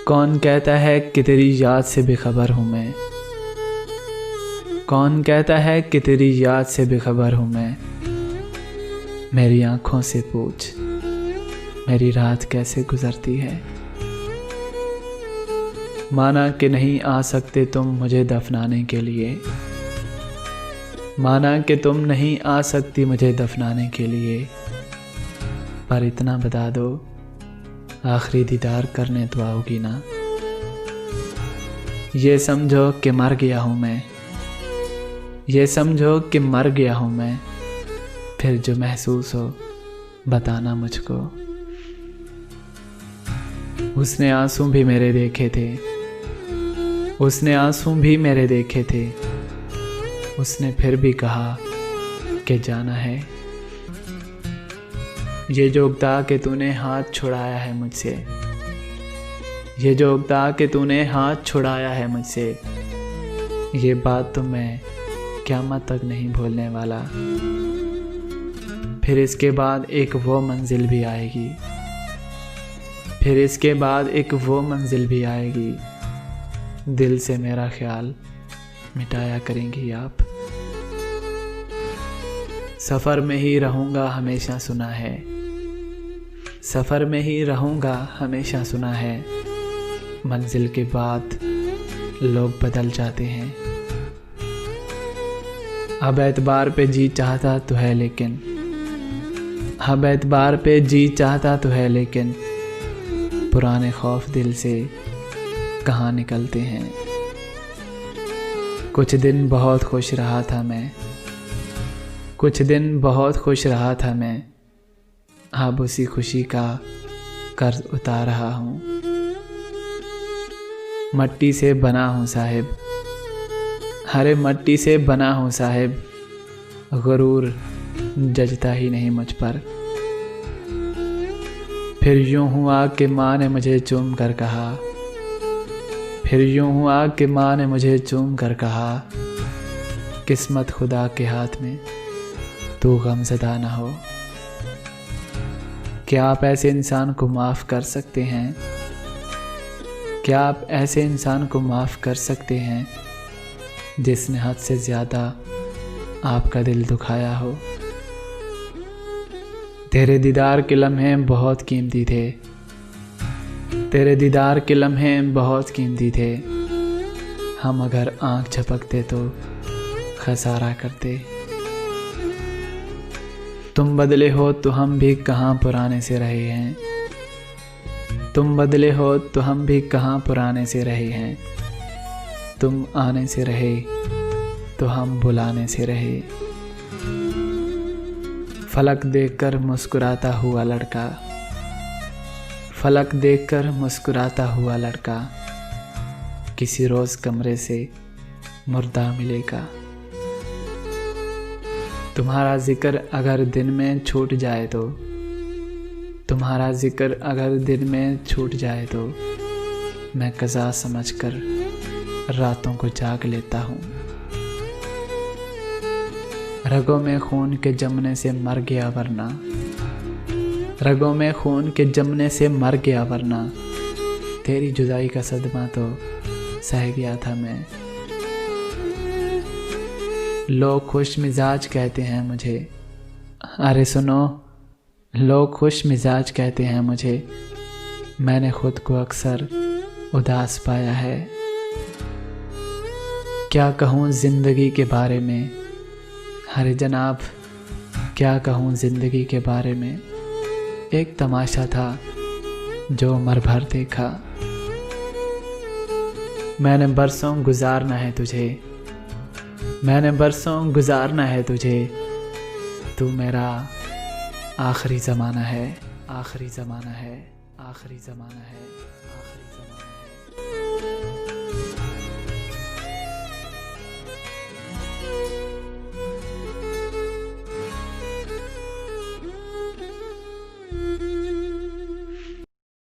कौन कहता है कि तेरी याद से बेखबर हूँ मैं। कौन कहता है कि तेरी याद से बेखबर हूँ मैं। मेरी आँखों से पूछ मेरी रात कैसे गुजरती है। माना कि नहीं आ सकते तुम मुझे दफनाने के लिए। माना कि तुम नहीं आ सकती मुझे दफनाने के लिए। पर इतना बता दो आखिरी दीदार करने तो आओगी ना। ये समझो कि मर गया हूँ मैं। ये समझो कि मर गया हूँ मैं। फिर जो महसूस हो बताना मुझको। उसने आंसू भी मेरे देखे थे। उसने आंसू भी मेरे देखे थे। उसने फिर भी कहा कि जाना है। ये जो उगता कि तूने हाथ छुड़ाया है मुझसे। ये जो उगता कि तूने हाथ छुड़ाया है मुझसे। ये बात तो मैं क़यामत तक नहीं भूलने वाला। फिर इसके बाद एक वो मंजिल भी आएगी। फिर इसके बाद एक वो मंजिल भी आएगी। दिल से मेरा ख्याल मिटाया करेंगी आप। सफ़र में ही रहूँगा हमेशा सुना है। सफ़र में ही रहूँगा हमेशा सुना है। मंजिल के बाद लोग बदल जाते हैं। अब एतबार पे जी चाहता तो है लेकिन। अब एतबार पे जी चाहता तो है लेकिन। पुराने खौफ दिल से कहाँ निकलते हैं। कुछ दिन बहुत खुश रहा था मैं। कुछ दिन बहुत खुश रहा था मैं। अब उसी खुशी का कर्ज उतार रहा हूँ। मट्टी से बना हूँ साहिब। हरे मट्टी से बना हूँ साहिब। गुरूर जचता ही नहीं मुझ पर। फिर यूँ हुआ कि माँ ने मुझे चूम कर कहा। फिर यूँ हुआ कि माँ ने मुझे चूम कर कहा। किस्मत खुदा के हाथ में तू गमज़दा ना हो। क्या आप ऐसे इंसान को माफ़ कर सकते हैं। क्या आप ऐसे इंसान को माफ़ कर सकते हैं जिसने हद से ज़्यादा आपका दिल दुखाया हो। तेरे दीदार के लम्हे बहुत कीमती थे। तेरे दीदार के लम्हे बहुत कीमती थे। हम अगर आँख झपकते तो खसारा करते। तुम बदले हो तो हम भी कहाँ पुराने से रहे हैं। तुम बदले हो तो हम भी कहाँ पुराने से रहे हैं। तुम आने से रहे तो हम बुलाने से रहे। फलक देखकर मुस्कुराता हुआ लड़का। फलक देखकर मुस्कुराता हुआ लड़का किसी रोज़ कमरे से मुर्दा मिलेगा। तुम्हारा जिक्र अगर दिन में छूट जाए तो। तुम्हारा जिक्र अगर दिन में छूट जाए तो। मैं क़ज़ा समझकर रातों को जाग लेता हूँ। रगों में खून के जमने से मर गया वरना। रगों में खून के जमने से मर गया वरना। तेरी जुदाई का सदमा तो सह गया था मैं। लोग खुश मिजाज कहते हैं मुझे। अरे सुनो, लोग खुश मिजाज कहते हैं मुझे। मैंने खुद को अक्सर उदास पाया है। क्या कहूँ ज़िंदगी के बारे में। अरे जनाब क्या कहूँ ज़िंदगी के बारे में। एक तमाशा था जो उम्र भर देखा। मैंने बरसों गुजारना है तुझे। मैंने बरसों गुजारना है तुझे। तू मेरा आखिरी ज़माना है। आखिरी ज़माना है। आखिरी ज़माना है। आखिरी ज़माना है।